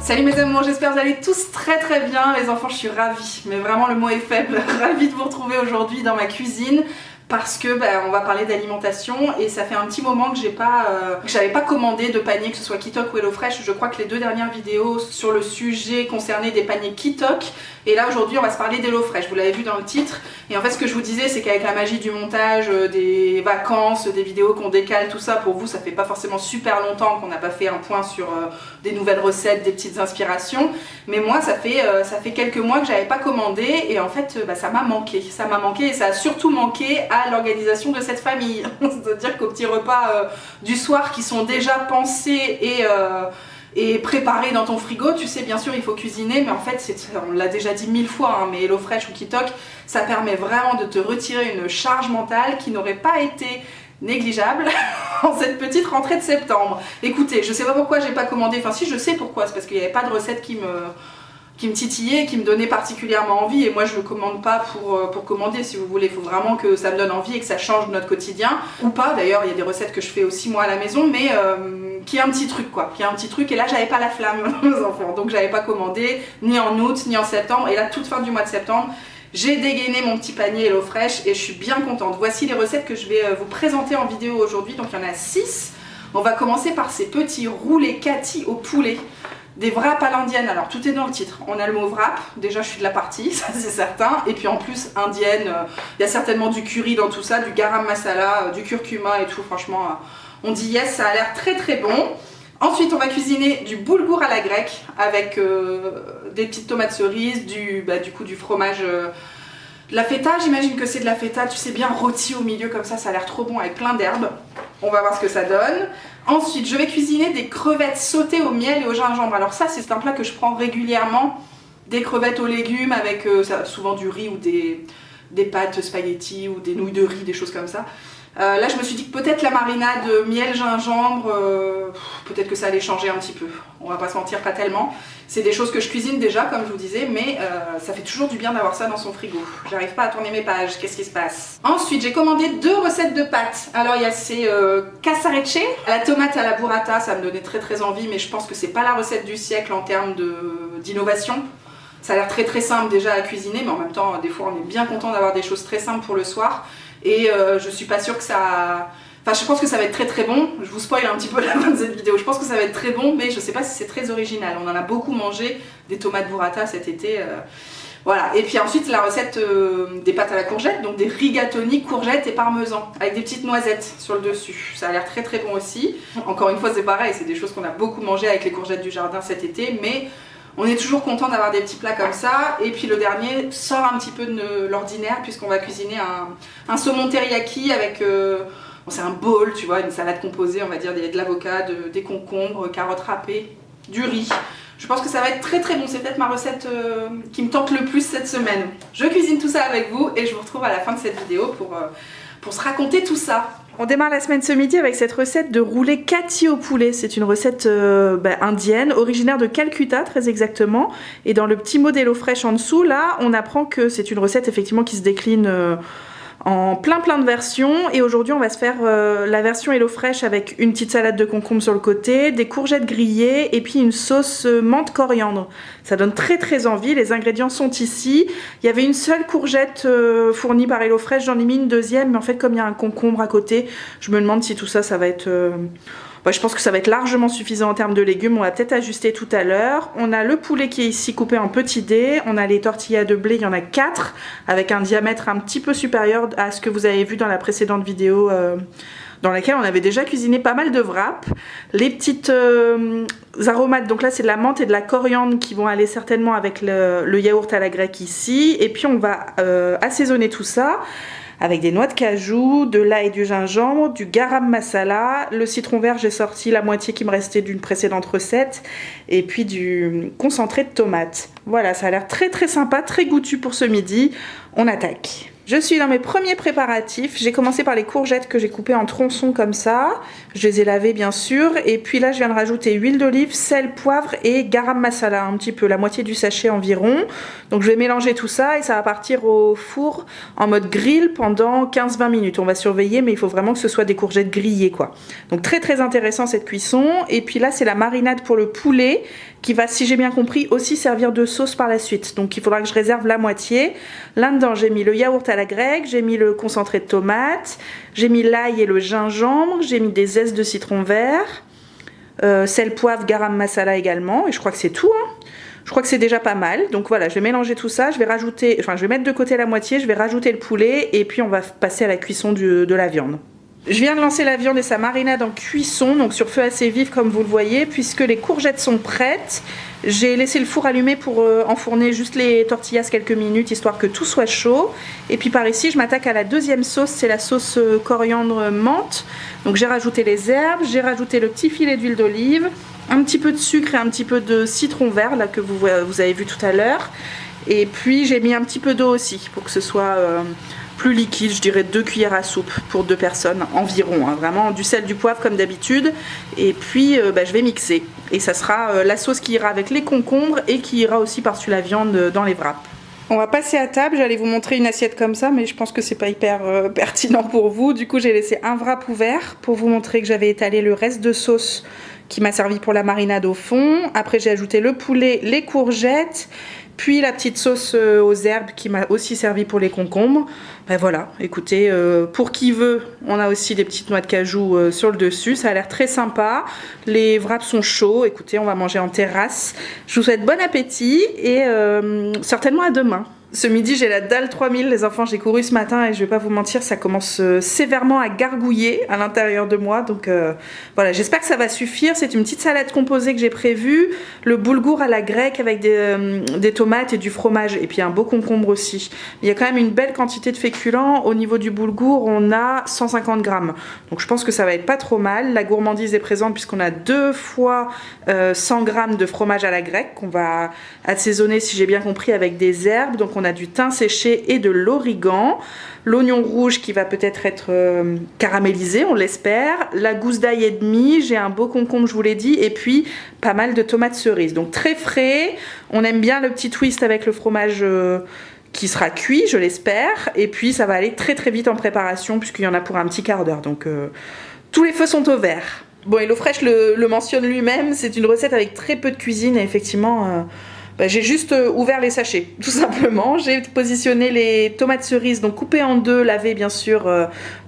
Salut mes amours, j'espère que vous allez tous très bien. Les enfants, je suis ravie, mais vraiment le mot est faible. Ravie de vous retrouver aujourd'hui dans ma cuisine. Parce que on va parler d'alimentation et ça fait un petit moment que j'avais pas commandé de panier, que ce soit Kitok ou HelloFresh. Je crois que les deux dernières vidéos sur le sujet concernaient des paniers Kitok. Et là aujourd'hui on va se parler d'HelloFresh, vous l'avez vu dans le titre. Et en fait ce que je vous disais c'est qu'avec la magie du montage, des vacances, des vidéos qu'on décale, tout ça, pour vous ça fait pas forcément super longtemps qu'on n'a pas fait un point sur des nouvelles recettes, des petites inspirations. Mais moi ça fait quelques mois que j'avais pas commandé et en fait ça m'a manqué. Ça m'a manqué et ça a surtout manqué à l'organisation de cette famille. C'est-à-dire qu'aux petits repas du soir qui sont déjà pensés et préparés dans ton frigo, tu sais bien sûr il faut cuisiner, mais en fait on l'a déjà dit 1000 fois, hein, mais HelloFresh ou Kitok, ça permet vraiment de te retirer une charge mentale qui n'aurait pas été négligeable en cette petite rentrée de septembre. Écoutez, je sais pas pourquoi j'ai pas commandé, enfin si je sais pourquoi, c'est parce qu'il n'y avait pas de recette qui me titillait, qui me donnait particulièrement envie, et moi je ne commande pas pour commander, si vous voulez. Il faut vraiment que ça me donne envie et que ça change notre quotidien, ou pas d'ailleurs. Il y a des recettes que je fais aussi moi à la maison, mais qui a un petit truc quoi, qui a un petit truc, et là j'avais pas la flamme aux enfants, donc j'avais pas commandé ni en août ni en septembre, et là toute fin du mois de septembre j'ai dégainé mon petit panier HelloFresh et je suis bien contente. Voici les recettes que je vais vous présenter en vidéo aujourd'hui, donc il y en a 6. On va commencer par ces petits roulés Cathy au poulet. Des wraps à l'indienne, alors tout est dans le titre. On a le mot wrap, déjà je suis de la partie, ça c'est certain. Et puis en plus indienne, il y a certainement du curry dans tout ça, du garam masala, du curcuma et tout. Franchement, on dit yes, ça a l'air très bon. Ensuite on va cuisiner du boulgour à la grecque avec des petites tomates cerises, du coup du fromage, de la feta. J'imagine que c'est de la feta, tu sais, bien rôti au milieu comme ça a l'air trop bon avec plein d'herbes. On va voir ce que ça donne. Ensuite, je vais cuisiner des crevettes sautées au miel et au gingembre. Alors ça, c'est un plat que je prends régulièrement. Des crevettes aux légumes avec souvent du riz ou des pâtes spaghetti ou des nouilles de riz, des choses comme ça. Là, je me suis dit que peut-être la marinade miel, gingembre, peut-être que ça allait changer un petit peu. On va pas se mentir, pas tellement. C'est des choses que je cuisine déjà, comme je vous disais, mais ça fait toujours du bien d'avoir ça dans son frigo. J'arrive pas à tourner mes pages, qu'est-ce qui se passe? Ensuite, j'ai commandé 2 recettes de pâtes. Alors, il y a ces casarecce à la tomate à la burrata, ça me donnait très envie, mais je pense que c'est pas la recette du siècle en termes d'innovation. Ça a l'air très simple déjà à cuisiner, mais en même temps, des fois, on est bien content d'avoir des choses très simples pour le soir. Et je suis pas sûre que ça... Enfin, je pense que ça va être très bon. Je vous spoil un petit peu la fin de cette vidéo. Je pense que ça va être très bon, mais je sais pas si c'est très original. On en a beaucoup mangé des tomates burrata cet été. Voilà. Et puis ensuite, la recette des pâtes à la courgette, donc des rigatoni, courgettes et parmesan, avec des petites noisettes sur le dessus. Ça a l'air très bon aussi. Encore une fois, c'est pareil, c'est des choses qu'on a beaucoup mangé avec les courgettes du jardin cet été, mais on est toujours content d'avoir des petits plats comme ça. Et puis le dernier sort un petit peu de l'ordinaire, puisqu'on va cuisiner un saumon teriyaki avec... bon, c'est un bowl, tu vois, une salade composée, on va dire, de l'avocat, des concombres, carottes râpées, du riz. Je pense que ça va être très bon. C'est peut-être ma recette qui me tente le plus cette semaine. Je cuisine tout ça avec vous et je vous retrouve à la fin de cette vidéo pour se raconter tout ça. On démarre la semaine ce midi avec cette recette de roulé Cathy au poulet. C'est une recette indienne, originaire de Calcutta très exactement. Et dans le petit mot d'HelloFresh en dessous, là, on apprend que c'est une recette effectivement qui se décline en plein de versions. Et aujourd'hui, on va se faire la version HelloFresh avec une petite salade de concombre sur le côté, des courgettes grillées et puis une sauce menthe coriandre. Ça donne très envie. Les ingrédients sont ici. Il y avait une seule courgette fournie par HelloFresh, j'en ai mis une deuxième, mais en fait comme il y a un concombre à côté, je me demande si tout ça, ça va être... je pense que ça va être largement suffisant en termes de légumes. On va peut-être ajuster tout à l'heure. On a le poulet qui est ici coupé en petits dés. On a les tortillas de blé, il y en a 4 avec un diamètre un petit peu supérieur à ce que vous avez vu dans la précédente vidéo dans laquelle on avait déjà cuisiné pas mal de wraps. Les petites aromates, donc là c'est de la menthe et de la coriandre qui vont aller certainement avec le yaourt à la grecque ici. Et puis on va assaisonner tout ça avec des noix de cajou, de l'ail et du gingembre, du garam masala, le citron vert, j'ai sorti la moitié qui me restait d'une précédente recette, et puis du concentré de tomate. Voilà, ça a l'air très sympa, très goûtu pour ce midi. On attaque. Je suis dans mes premiers préparatifs. J'ai commencé par les courgettes que j'ai coupées en tronçons comme ça. Je les ai lavées bien sûr. Et puis là, je viens de rajouter huile d'olive, sel, poivre et garam masala, un petit peu, la moitié du sachet environ. Donc je vais mélanger tout ça et ça va partir au four en mode grill pendant 15-20 minutes. On va surveiller, mais il faut vraiment que ce soit des courgettes grillées, quoi. Donc très très intéressant cette cuisson. Et puis là, c'est la marinade pour le poulet qui va, si j'ai bien compris, aussi servir de sauce par la suite. Donc il faudra que je réserve la moitié. Là-dedans, j'ai mis le yaourt à la grecque, j'ai mis le concentré de tomate, j'ai mis l'ail et le gingembre, j'ai mis des zestes de citron vert, sel, poivre, garam masala également, et je crois que c'est tout, hein. Je crois que c'est déjà pas mal. Donc voilà, je vais mélanger tout ça, je vais mettre de côté la moitié, je vais rajouter le poulet, et puis on va passer à la cuisson de la viande. Je viens de lancer la viande et sa marinade en cuisson, donc sur feu assez vif comme vous le voyez, puisque les courgettes sont prêtes. J'ai laissé le four allumé pour enfourner juste les tortillas quelques minutes, histoire que tout soit chaud. Et puis par ici, je m'attaque à la deuxième sauce, c'est la sauce coriandre menthe. Donc j'ai rajouté les herbes, j'ai rajouté le petit filet d'huile d'olive, un petit peu de sucre et un petit peu de citron vert, là que vous avez vu tout à l'heure. Et puis j'ai mis un petit peu d'eau aussi, pour que ce soit plus liquide, je dirais 2 cuillères à soupe pour 2 personnes environ, hein, vraiment du sel, du poivre comme d'habitude. Et puis je vais mixer et ça sera la sauce qui ira avec les concombres et qui ira aussi par-dessus la viande dans les wraps. On va passer à table, j'allais vous montrer une assiette comme ça, mais je pense que c'est pas hyper pertinent pour vous. Du coup j'ai laissé un wrap ouvert pour vous montrer que j'avais étalé le reste de sauce qui m'a servi pour la marinade au fond. Après j'ai ajouté le poulet, les courgettes, puis la petite sauce aux herbes qui m'a aussi servi pour les concombres. Ben voilà, écoutez, pour qui veut, on a aussi des petites noix de cajou sur le dessus. Ça a l'air très sympa. Les wraps sont chauds. Écoutez, on va manger en terrasse. Je vous souhaite bon appétit et certainement à demain. Ce midi, j'ai la dalle 3000, les enfants, j'ai couru ce matin et je vais pas vous mentir, ça commence sévèrement à gargouiller à l'intérieur de moi. Donc voilà, j'espère que ça va suffire. C'est une petite salade composée que j'ai prévue, le boulgour à la grecque avec des tomates et du fromage et puis un beau concombre aussi. Il y a quand même une belle quantité de féculents. Au niveau du boulgour, on a 150 grammes. Donc je pense que ça va être pas trop mal. La gourmandise est présente puisqu'on a 2 fois 100 grammes de fromage à la grecque qu'on va assaisonner, si j'ai bien compris, avec des herbes. Donc on a du thym séché et de l'origan, l'oignon rouge qui va peut-être être caramélisé, on l'espère, la gousse d'ail et demi, j'ai un beau concombre, je vous l'ai dit, et puis pas mal de tomates cerises. Donc très frais, on aime bien le petit twist avec le fromage qui sera cuit, je l'espère, et puis ça va aller très très vite en préparation puisqu'il y en a pour un petit quart d'heure. Donc tous les feux sont au vert. Bon, HelloFresh le mentionne lui-même, c'est une recette avec très peu de cuisine et effectivement j'ai juste ouvert les sachets, tout simplement. J'ai positionné les tomates cerises, donc coupées en 2, lavées bien sûr,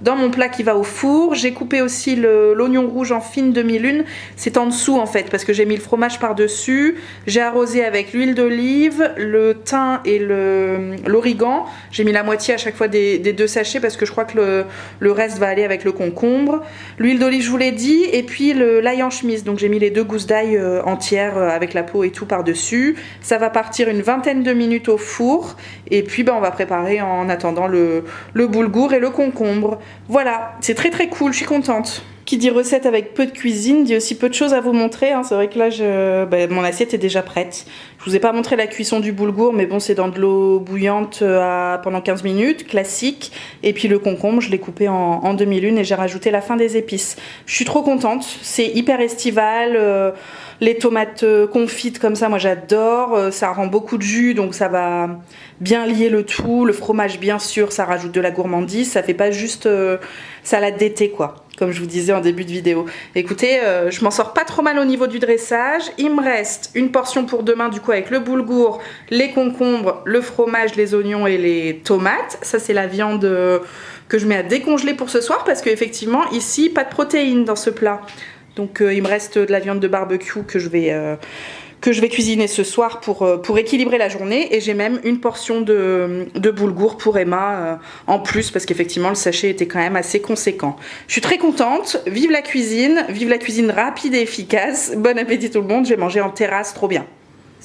dans mon plat qui va au four. J'ai coupé aussi l'oignon rouge en fine demi-lune. C'est en dessous en fait, parce que j'ai mis le fromage par-dessus. J'ai arrosé avec l'huile d'olive, le thym et l'origan. J'ai mis la moitié à chaque fois des 2 sachets, parce que je crois que le reste va aller avec le concombre. L'huile d'olive, je vous l'ai dit, et puis l'ail en chemise. Donc j'ai mis les 2 gousses d'ail entières avec la peau et tout par-dessus. Ça va partir une vingtaine de minutes au four et puis on va préparer en attendant le boulgour et le concombre. Voilà, c'est très très cool, je suis contente. Qui dit recette avec peu de cuisine dit aussi peu de choses à vous montrer, hein. C'est vrai que là, mon assiette est déjà prête. Je vous ai pas montré la cuisson du boulgour, mais bon, c'est dans de l'eau bouillante pendant 15 minutes, classique. Et puis le concombre, je l'ai coupé en demi-lune et j'ai rajouté la fin des épices. Je suis trop contente, c'est hyper estival. Les tomates confites comme ça, moi j'adore. Ça rend beaucoup de jus, donc ça va bien lier le tout. Le fromage, bien sûr, ça rajoute de la gourmandise. Ça fait pas juste salade d'été, quoi. Comme je vous disais en début de vidéo. Écoutez, je m'en sors pas trop mal au niveau du dressage. Il me reste une portion pour demain, du coup, avec le boulgour, les concombres, le fromage, les oignons et les tomates. Ça, c'est la viande que je mets à décongeler pour ce soir, parce qu'effectivement, ici, pas de protéines dans ce plat. Donc, il me reste de la viande de barbecue que je vais cuisiner ce soir pour équilibrer la journée. Et j'ai même une portion de boulgour pour Emma en plus, parce qu'effectivement le sachet était quand même assez conséquent. Je suis très contente, vive la cuisine rapide et efficace. Bon appétit tout le monde, j'ai mangé en terrasse, trop bien.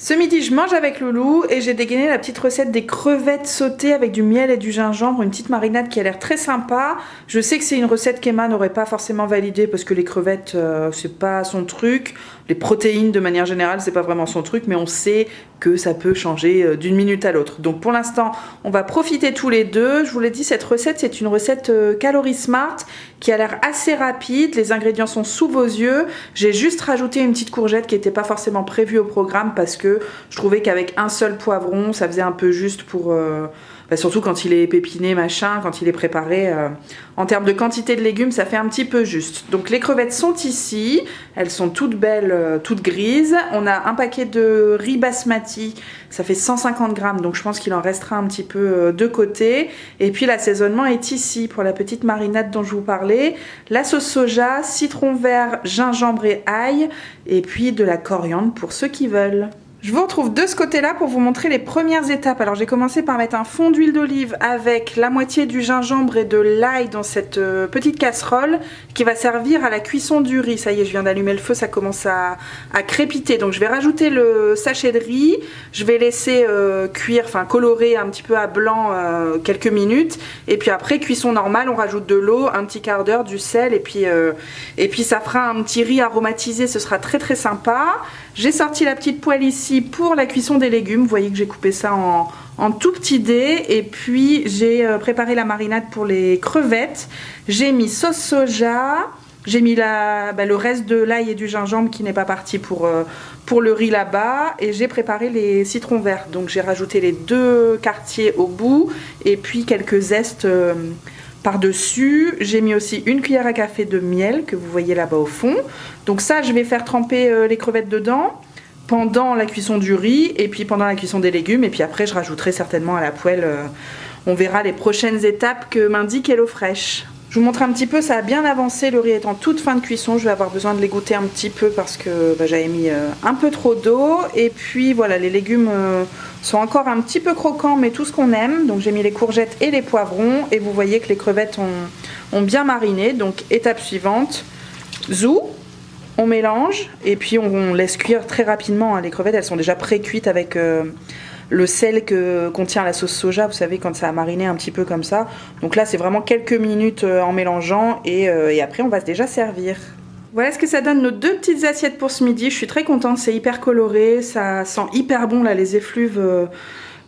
Ce midi, je mange avec Loulou et j'ai dégainé la petite recette des crevettes sautées avec du miel et du gingembre, une petite marinade qui a l'air très sympa. Je sais que c'est une recette qu'Emma n'aurait pas forcément validée parce que les crevettes, c'est pas son truc. Les protéines, de manière générale, c'est pas vraiment son truc, mais on sait que ça peut changer d'une minute à l'autre. Donc pour l'instant, on va profiter tous les deux. Je vous l'ai dit, cette recette, c'est une recette Calorie Smart qui a l'air assez rapide. Les ingrédients sont sous vos yeux. J'ai juste rajouté une petite courgette qui n'était pas forcément prévue au programme parce que je trouvais qu'avec un seul poivron, ça faisait un peu juste pour... surtout quand il est pépiné, machin, quand il est préparé. En termes de quantité de légumes, ça fait un petit peu juste. Donc les crevettes sont ici. Elles sont toutes belles, toutes grises. On a un paquet de riz basmati. Ça fait 150 grammes, donc je pense qu'il en restera un petit peu de côté. Et puis l'assaisonnement est ici pour la petite marinade dont je vous parlais. La sauce soja, citron vert, gingembre et ail. Et puis de la coriandre pour ceux qui veulent. Je vous retrouve de ce côté-là pour vous montrer les premières étapes. Alors j'ai commencé par mettre un fond d'huile d'olive avec la moitié du gingembre et de l'ail dans cette petite casserole qui va servir à la cuisson du riz. Ça y est, je viens d'allumer le feu, ça commence à crépiter. Donc je vais rajouter le sachet de riz, je vais laisser cuire, enfin colorer un petit peu à blanc quelques minutes. Et puis après, cuisson normale, on rajoute de l'eau, un petit quart d'heure, du sel et puis ça fera un petit riz aromatisé, ce sera très très sympa. J'ai sorti la petite poêle ici pour la cuisson des légumes. Vous voyez que j'ai coupé ça en tout petits dés. Et puis j'ai préparé la marinade pour les crevettes. J'ai mis sauce soja. J'ai mis le reste de l'ail et du gingembre qui n'est pas parti pour le riz là-bas. Et j'ai préparé les citrons verts. Donc j'ai rajouté les 2 quartiers au bout. Et puis quelques zestes par-dessus. J'ai mis aussi une cuillère à café de miel que vous voyez là-bas au fond. Donc ça, je vais faire tremper les crevettes dedans pendant la cuisson du riz et puis pendant la cuisson des légumes. Et puis après, je rajouterai certainement à la poêle. On verra les prochaines étapes que m'indique HelloFresh. Je vous montre un petit peu, ça a bien avancé, le riz est en toute fin de cuisson. Je vais avoir besoin de l'égoutter un petit peu parce que j'avais mis un peu trop d'eau. Et puis voilà, les légumes sont encore un petit peu croquants, mais tout ce qu'on aime. Donc j'ai mis les courgettes et les poivrons. Et vous voyez que les crevettes ont bien mariné. Donc étape suivante, zou, on mélange. Et puis on laisse cuire très rapidement. Les crevettes, elles sont déjà pré-cuites avec... le sel que contient la sauce soja, vous savez, quand ça a mariné un petit peu comme ça. Donc là, c'est vraiment quelques minutes en mélangeant et après, on va déjà servir. Voilà ce que ça donne nos 2 petites assiettes pour ce midi. Je suis très contente, c'est hyper coloré, ça sent hyper bon là, les effluves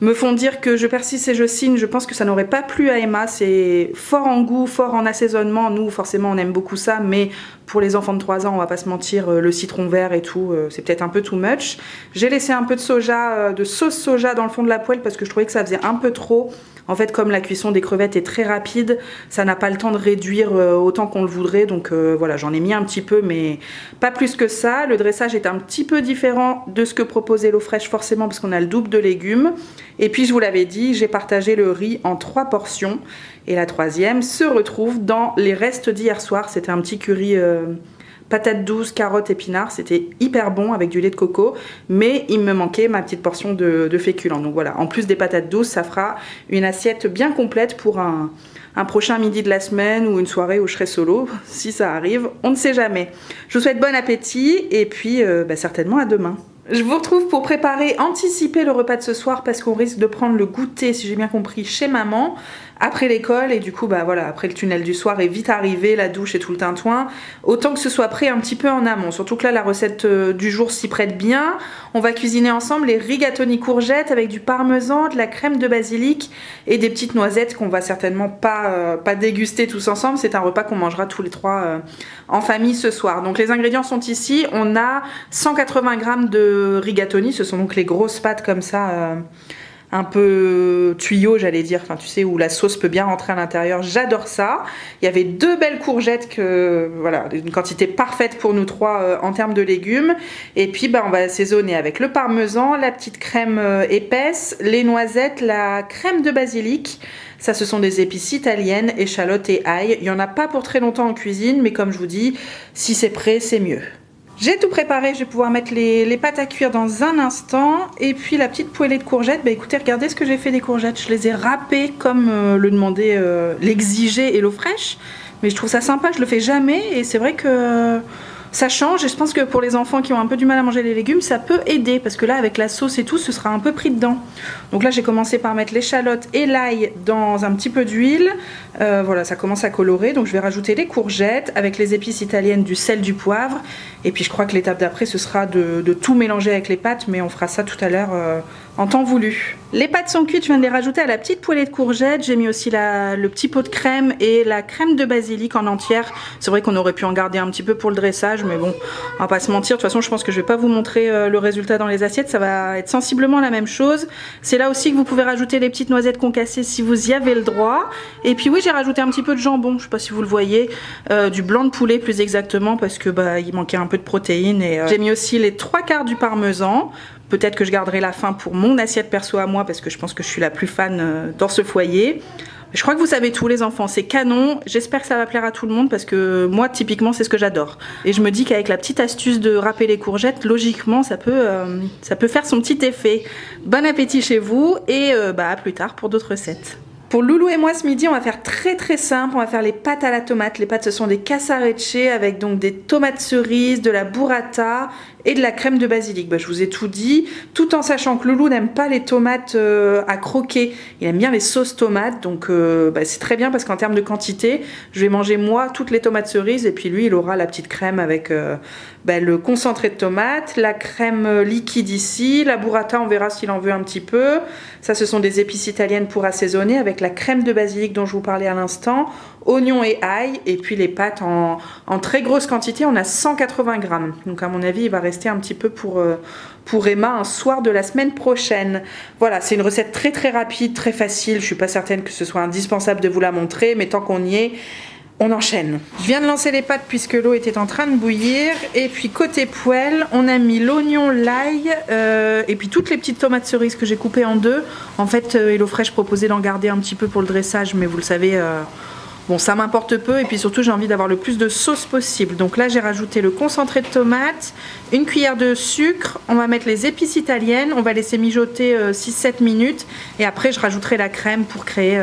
me font dire que je persiste et je signe. Je pense que ça n'aurait pas plu à Emma, c'est fort en goût, fort en assaisonnement. Nous, forcément, on aime beaucoup ça, mais pour les enfants de 3 ans, on va pas se mentir, le citron vert et tout, c'est peut-être un peu too much. J'ai laissé un peu de sauce soja dans le fond de la poêle parce que je trouvais que ça faisait un peu trop. En fait, comme la cuisson des crevettes est très rapide, ça n'a pas le temps de réduire autant qu'on le voudrait. Donc voilà, j'en ai mis un petit peu, mais pas plus que ça. Le dressage est un petit peu différent de ce que propose HelloFresh forcément parce qu'on a le double de légumes. Et puis, je vous l'avais dit, j'ai partagé le riz en 3 portions. Et la 3e se retrouve dans les restes d'hier soir. C'était un petit curry... patates douces, carottes, épinards, c'était hyper bon avec du lait de coco, mais il me manquait ma petite portion de féculents. Donc voilà, en plus des patates douces, ça fera une assiette bien complète pour un prochain midi de la semaine ou une soirée où je serai solo, si ça arrive, on ne sait jamais. Je vous souhaite bon appétit et puis certainement à demain. Je vous retrouve pour anticiper le repas de ce soir parce qu'on risque de prendre le goûter, si j'ai bien compris, chez maman après l'école et du coup voilà, après le tunnel du soir est vite arrivé, la douche et tout le tintouin, autant que ce soit prêt un petit peu en amont, surtout que là la recette du jour s'y prête bien. On va cuisiner ensemble les rigatoni courgettes avec du parmesan, de la crème de basilic et des petites noisettes qu'on va certainement pas déguster tous ensemble. C'est un repas qu'on mangera tous les 3 en famille ce soir. Donc les ingrédients sont ici, on a 180 g de rigatoni, ce sont donc les grosses pâtes comme ça un peu tuyau, j'allais dire, enfin tu sais, où la sauce peut bien rentrer à l'intérieur, j'adore ça. Il y avait 2 belles courgettes, voilà, une quantité parfaite pour nous 3 en termes de légumes. Et puis on va assaisonner avec le parmesan, la petite crème épaisse, les noisettes, la crème de basilic. Ça, ce sont des épices italiennes, échalotes et ail. Il n'y en a pas pour très longtemps en cuisine, mais comme je vous dis, si c'est prêt, c'est mieux. J'ai tout préparé, je vais pouvoir mettre les pâtes à cuire dans un instant. Et puis la petite poêlée de courgettes, écoutez, regardez ce que j'ai fait des courgettes. Je les ai râpées comme le demandait, l'exigeait HelloFresh. Mais je trouve ça sympa, je le fais jamais. Et c'est vrai que Ça change et je pense que pour les enfants qui ont un peu du mal à manger les légumes, ça peut aider parce que là avec la sauce et tout, ce sera un peu pris dedans. Donc là j'ai commencé par mettre l'échalote et l'ail dans un petit peu d'huile. Voilà, ça commence à colorer, donc je vais rajouter les courgettes avec les épices italiennes, du sel, du poivre. Et puis je crois que l'étape d'après ce sera de tout mélanger avec les pâtes, mais on fera ça tout à l'heure en temps voulu. Les pâtes sont cuites, je viens de les rajouter à la petite poêlée de courgettes. J'ai mis aussi le petit pot de crème et la crème de basilic en entière. C'est vrai qu'on aurait pu en garder un petit peu pour le dressage, mais bon, on va pas se mentir. De toute façon, je pense que je vais pas vous montrer le résultat dans les assiettes. Ça va être sensiblement la même chose. C'est là aussi que vous pouvez rajouter les petites noisettes concassées si vous y avez le droit. Et puis oui, j'ai rajouté un petit peu de jambon. Je sais pas si vous le voyez, du blanc de poulet plus exactement, parce que il manquait un peu de protéines. Et j'ai mis aussi les 3/4 du parmesan. Peut-être que je garderai la fin pour mon assiette perso à moi parce que je pense que je suis la plus fan dans ce foyer. Je crois que vous savez tout les enfants, c'est canon. J'espère que ça va plaire à tout le monde parce que moi typiquement c'est ce que j'adore. Et je me dis qu'avec la petite astuce de râper les courgettes, logiquement ça peut faire son petit effet. Bon appétit chez vous et à plus tard pour d'autres recettes. Pour Loulou et moi ce midi, on va faire très simple, on va faire les pâtes à la tomate. Les pâtes ce sont des casarecce avec donc des tomates cerises, de la burrata et de la crème de basilic. Je vous ai tout dit, tout en sachant que Loulou n'aime pas les tomates à croquer. Il aime bien les sauces tomates, donc c'est très bien parce qu'en termes de quantité, je vais manger moi toutes les tomates cerises et puis lui il aura la petite crème avec le concentré de tomate, la crème liquide ici, la burrata on verra s'il en veut un petit peu. Ça ce sont des épices italiennes pour assaisonner avec la crème de basilic dont je vous parlais à l'instant, oignons et ail, et puis les pâtes en très grosse quantité, on a 180 grammes. Donc à mon avis il va rester un petit peu pour Emma un soir de la semaine prochaine. Voilà, c'est une recette très rapide, très facile. Je suis pas certaine que ce soit indispensable de vous la montrer, mais tant qu'on y est, on enchaîne. Je viens de lancer les pâtes puisque l'eau était en train de bouillir. Et puis côté poêle, on a mis l'oignon, l'ail et puis toutes les petites tomates cerises que j'ai coupées en deux. En fait, HelloFresh proposait d'en garder un petit peu pour le dressage, mais vous le savez... Bon, ça m'importe peu et puis surtout j'ai envie d'avoir le plus de sauce possible. Donc là j'ai rajouté le concentré de tomate, une cuillère de sucre, on va mettre les épices italiennes, on va laisser mijoter 6-7 minutes et après je rajouterai la crème pour créer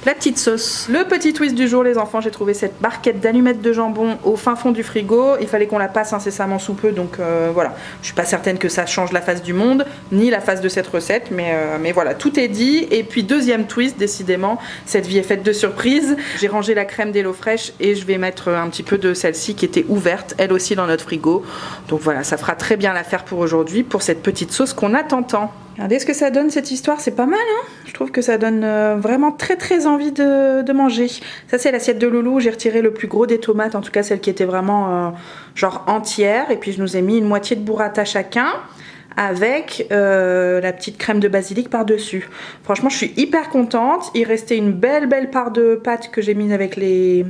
la petite sauce. Le petit twist du jour les enfants, j'ai trouvé cette barquette d'allumettes de jambon au fin fond du frigo. Il fallait qu'on la passe incessamment sous peu, donc voilà. Je suis pas certaine que ça change la face du monde, ni la face de cette recette, mais voilà, tout est dit. Et puis deuxième twist, décidément, cette vie est faite de surprises. J'ai rangé la crème d'HelloFresh et je vais mettre un petit peu de celle-ci qui était ouverte, elle aussi dans notre frigo. Donc voilà, ça fera très bien l'affaire pour aujourd'hui, pour cette petite sauce qu'on attend tant. Regardez ce que ça donne cette histoire, c'est pas mal hein. Je trouve que ça donne vraiment très envie de manger. Ça c'est l'assiette de Loulou, j'ai retiré le plus gros des tomates, en tout cas celle qui était vraiment genre entière. Et puis je nous ai mis une moitié de burrata chacun avec la petite crème de basilic par dessus. Franchement je suis hyper contente. Il restait une belle part de pâte que j'ai mise avec les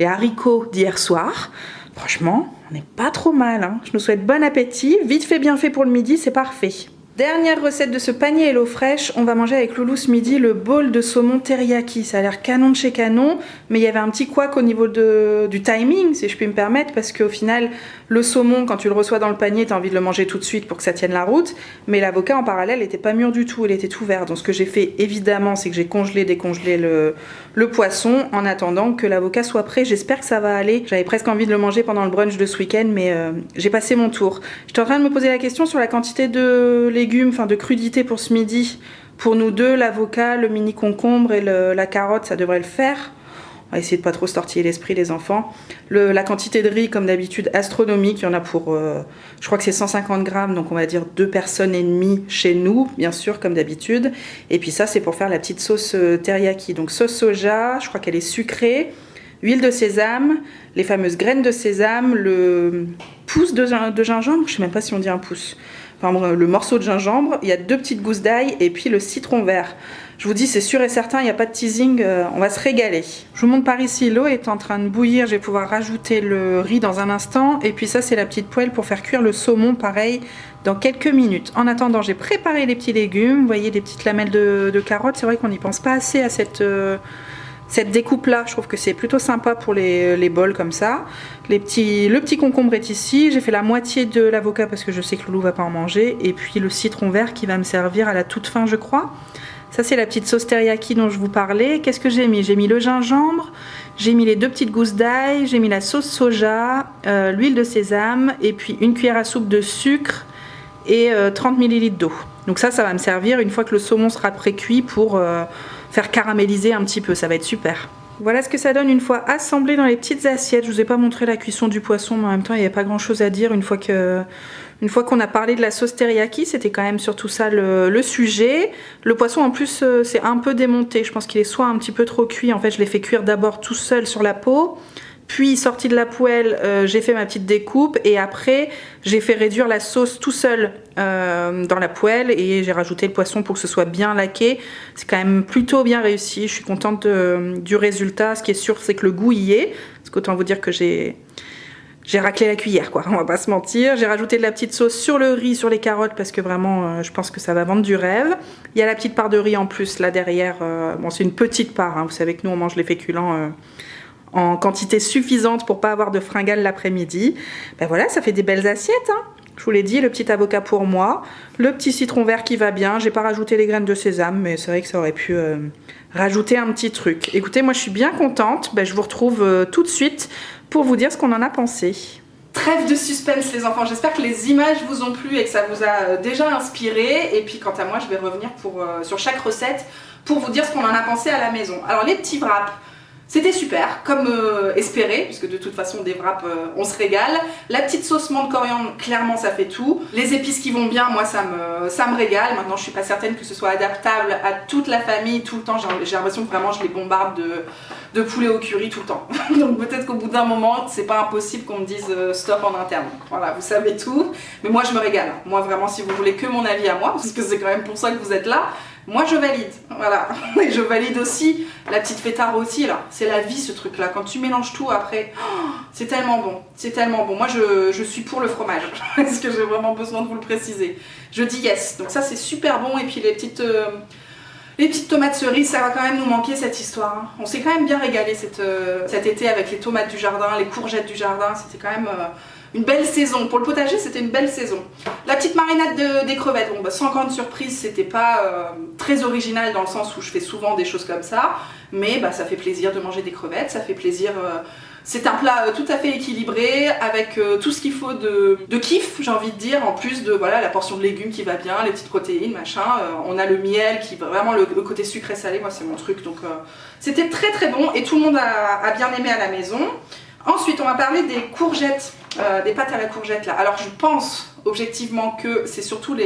haricots d'hier soir. Franchement on n'est pas trop mal hein. Je nous souhaite bon appétit, vite fait bien fait pour le midi, c'est parfait. Dernière recette de ce panier HelloFresh, on va manger avec Loulou ce midi le bowl de saumon teriyaki. Ça a l'air canon de chez canon, mais il y avait un petit couac au niveau du timing, si je puis me permettre, parce qu'au final, le saumon, quand tu le reçois dans le panier, tu as envie de le manger tout de suite pour que ça tienne la route, mais l'avocat en parallèle n'était pas mûr du tout, il était tout vert. Donc ce que j'ai fait évidemment, c'est que j'ai décongelé le poisson en attendant que l'avocat soit prêt. J'espère que ça va aller. J'avais presque envie de le manger pendant le brunch de ce week-end, mais j'ai passé mon tour. J'étais en train de me poser la question sur la quantité de légumes, enfin de crudités pour ce midi. Pour nous deux, l'avocat, le mini concombre et la carotte, ça devrait le faire. On va essayer de pas trop se tortiller l'esprit les enfants. La quantité de riz comme d'habitude astronomique, il y en a pour je crois que c'est 150 grammes, donc on va dire 2 personnes et demie chez nous, bien sûr comme d'habitude. Et puis ça c'est pour faire la petite sauce teriyaki. Donc sauce soja, je crois qu'elle est sucrée, huile de sésame, les fameuses graines de sésame, le pouce de gingembre, je sais même pas si on dit un pouce. Enfin, le morceau de gingembre, il y a 2 petites gousses d'ail et puis le citron vert. Je vous dis, c'est sûr et certain, il n'y a pas de teasing, on va se régaler. Je vous montre par ici, l'eau est en train de bouillir, je vais pouvoir rajouter le riz dans un instant. Et puis ça, c'est la petite poêle pour faire cuire le saumon, pareil, dans quelques minutes. En attendant, j'ai préparé les petits légumes, vous voyez, des petites lamelles de carottes. C'est vrai qu'on n'y pense pas assez à cette découpe là, je trouve que c'est plutôt sympa pour les bols comme ça. Le petit concombre est ici, j'ai fait la moitié de l'avocat parce que je sais que Loulou va pas en manger. Et puis le citron vert qui va me servir à la toute fin je crois. Ça c'est la petite sauce teriyaki dont je vous parlais. Qu'est-ce que j'ai mis? J'ai mis le gingembre, J'ai mis les 2 petites gousses d'ail, j'ai mis la sauce soja, l'huile de sésame et puis une cuillère à soupe de sucre et 30 ml d'eau. Donc ça va me servir une fois que le saumon sera pré-cuit pour faire caraméliser un petit peu, ça va être super. Voilà ce que ça donne une fois assemblé dans les petites assiettes. Je vous ai pas montré la cuisson du poisson, mais en même temps il n'y avait pas grand chose à dire une fois qu'on a parlé de la sauce teriyaki, c'était quand même surtout ça le sujet. Le poisson en plus c'est un peu démonté, je pense qu'il est soit un petit peu trop cuit, en fait je l'ai fait cuire d'abord tout seul sur la peau, puis sorti de la poêle j'ai fait ma petite découpe et après j'ai fait réduire la sauce tout seul dans la poêle et j'ai rajouté le poisson pour que ce soit bien laqué. C'est quand même plutôt bien réussi, je suis contente du résultat. Ce qui est sûr c'est que le goût y est, parce qu'autant vous dire que j'ai raclé la cuillère quoi, on va pas se mentir. J'ai rajouté de la petite sauce sur le riz, sur les carottes parce que vraiment je pense que ça va vendre du rêve. Il y a la petite part de riz en plus là derrière, bon c'est une petite part, hein. Vous savez que nous on mange les féculents en quantité suffisante pour pas avoir de fringales l'après-midi. Ben voilà, ça fait des belles assiettes, hein. Je vous l'ai dit, le petit avocat pour moi, le petit citron vert qui va bien. J'ai pas rajouté les graines de sésame, mais c'est vrai que ça aurait pu rajouter un petit truc. Écoutez, moi je suis bien contente. Ben, je vous retrouve tout de suite pour vous dire ce qu'on en a pensé. Trêve de suspense les enfants, j'espère que les images vous ont plu et que ça vous a déjà inspiré. Et puis quant à moi, je vais revenir sur chaque recette pour vous dire ce qu'on en a pensé à la maison. Alors les petits wraps, c'était super, comme espéré, puisque de toute façon des wraps on se régale. La petite sauce menthe coriandre, clairement ça fait tout. Les épices qui vont bien, moi ça me régale. Maintenant je suis pas certaine que ce soit adaptable à toute la famille tout le temps. J'ai l'impression que vraiment je les bombarde de poulet au curry tout le temps. Donc peut-être qu'au bout d'un moment c'est pas impossible qu'on me dise stop en interne. Voilà, vous savez tout. Mais moi je me régale. Moi vraiment, si vous voulez que mon avis à moi, parce que c'est quand même pour ça que vous êtes là, moi je valide, voilà. Et je valide aussi la petite feta rôtie là, c'est la vie ce truc là, quand tu mélanges tout après, oh, c'est tellement bon, c'est tellement bon. Moi je suis pour le fromage, est-ce que j'ai vraiment besoin de vous le préciser? Je dis yes, donc ça c'est super bon. Et puis les petites tomates cerises, ça va quand même nous manquer cette histoire, hein. On s'est quand même bien régalé cet été avec les tomates du jardin, les courgettes du jardin, c'était quand même une belle saison. Pour le potager, c'était une belle saison. La petite marinade des crevettes, bon, bah, sans grande surprise, c'était pas très original dans le sens où je fais souvent des choses comme ça, mais bah, ça fait plaisir de manger des crevettes, ça fait plaisir. C'est un plat tout à fait équilibré, avec tout ce qu'il faut de kiff, j'ai envie de dire, en plus de voilà, la portion de légumes qui va bien, les petites protéines, machin. On a le miel qui vraiment le côté sucré salé, moi c'est mon truc, donc c'était très très bon et tout le monde a bien aimé à la maison. Ensuite, on va parler des courgettes, des pâtes à la courgette là. Alors je pense objectivement que c'est surtout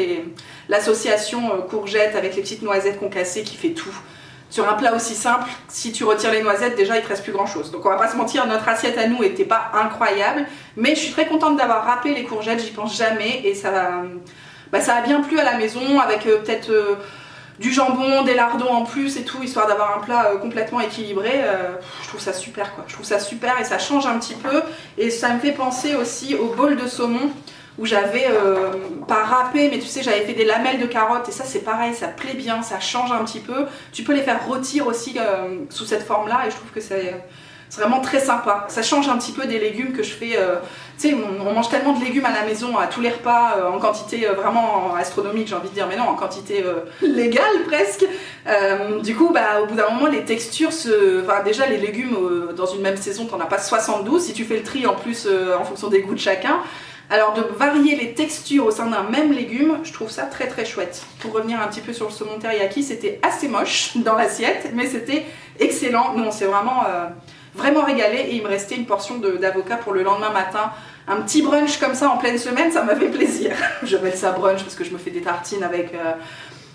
l'association courgettes avec les petites noisettes concassées qui fait tout. Sur un plat aussi simple, si tu retires les noisettes, déjà il te reste plus grand chose. Donc on va pas se mentir, notre assiette à nous était pas incroyable, mais je suis très contente d'avoir râpé les courgettes, j'y pense jamais, et ça a bien plu à la maison avec peut-être du jambon, des lardons en plus et tout, histoire d'avoir un plat complètement équilibré. Je trouve ça super quoi, je trouve ça super et ça change un petit peu. Et ça me fait penser aussi au bol de saumon où j'avais pas râpé, mais tu sais, j'avais fait des lamelles de carottes et ça c'est pareil, ça plaît bien, ça change un petit peu. Tu peux les faire rôtir aussi sous cette forme là et je trouve que c'est vraiment très sympa. Ça change un petit peu des légumes que je fais. Tu sais, on mange tellement de légumes à la maison, à tous les repas, en quantité vraiment astronomique, j'ai envie de dire, mais non, en quantité légale presque. Du coup, bah, au bout d'un moment, les textures Enfin, déjà, les légumes, dans une même saison, t'en as pas 72. Si tu fais le tri en plus en fonction des goûts de chacun. Alors, de varier les textures au sein d'un même légume, je trouve ça très très chouette. Pour revenir un petit peu sur le saumon teriyaki, c'était assez moche dans l'assiette, mais c'était excellent. Nous, on s'est vraiment régalé et il me restait une portion d'avocat pour le lendemain matin. Un petit brunch comme ça en pleine semaine, ça m'a fait plaisir. J'appelle ça brunch parce que je me fais des tartines avec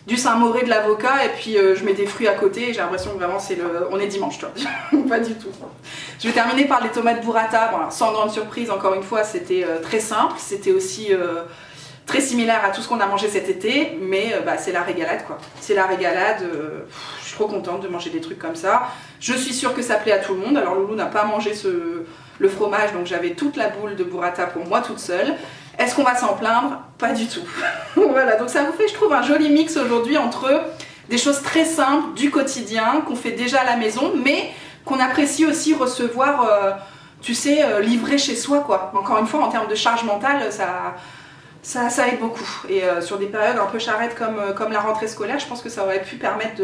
du Saint-Mauré, de l'avocat et puis je mets des fruits à côté et j'ai l'impression que vraiment on est dimanche, toi. Pas du tout. Je vais terminer par les tomates burrata. Bon, alors, sans grande surprise, encore une fois, c'était très simple. C'était aussi très similaire à tout ce qu'on a mangé cet été, mais bah, c'est la régalade quoi. C'est la régalade. Je suis trop contente de manger des trucs comme ça. Je suis sûre que ça plaît à tout le monde. Alors Loulou n'a pas mangé le fromage, donc j'avais toute la boule de burrata pour moi toute seule. Est-ce qu'on va s'en plaindre? Pas du tout. Voilà, donc ça vous fait, je trouve, un joli mix aujourd'hui entre des choses très simples du quotidien qu'on fait déjà à la maison, mais qu'on apprécie aussi recevoir, tu sais, livré chez soi quoi. Encore une fois, en termes de charge mentale, ça aide beaucoup. Et sur des périodes un peu charrettes comme la rentrée scolaire, je pense que ça aurait pu permettre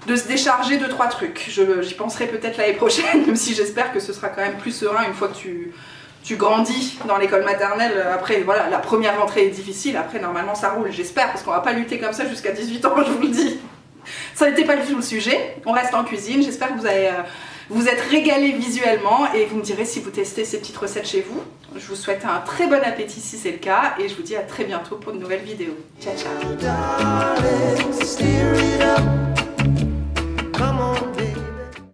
de se décharger de 3 trucs. J'y penserai peut-être l'année prochaine, même si j'espère que ce sera quand même plus serein une fois que tu grandis dans l'école maternelle. Après, voilà, la première rentrée est difficile, après normalement ça roule, j'espère, parce qu'on va pas lutter comme ça jusqu'à 18 ans, je vous le dis. Ça n'était pas du tout le sujet, on reste en cuisine, j'espère que vous êtes régalés visuellement et vous me direz si vous testez ces petites recettes chez vous. Je vous souhaite un très bon appétit si c'est le cas et je vous dis à très bientôt pour de nouvelles vidéos. Ciao ciao.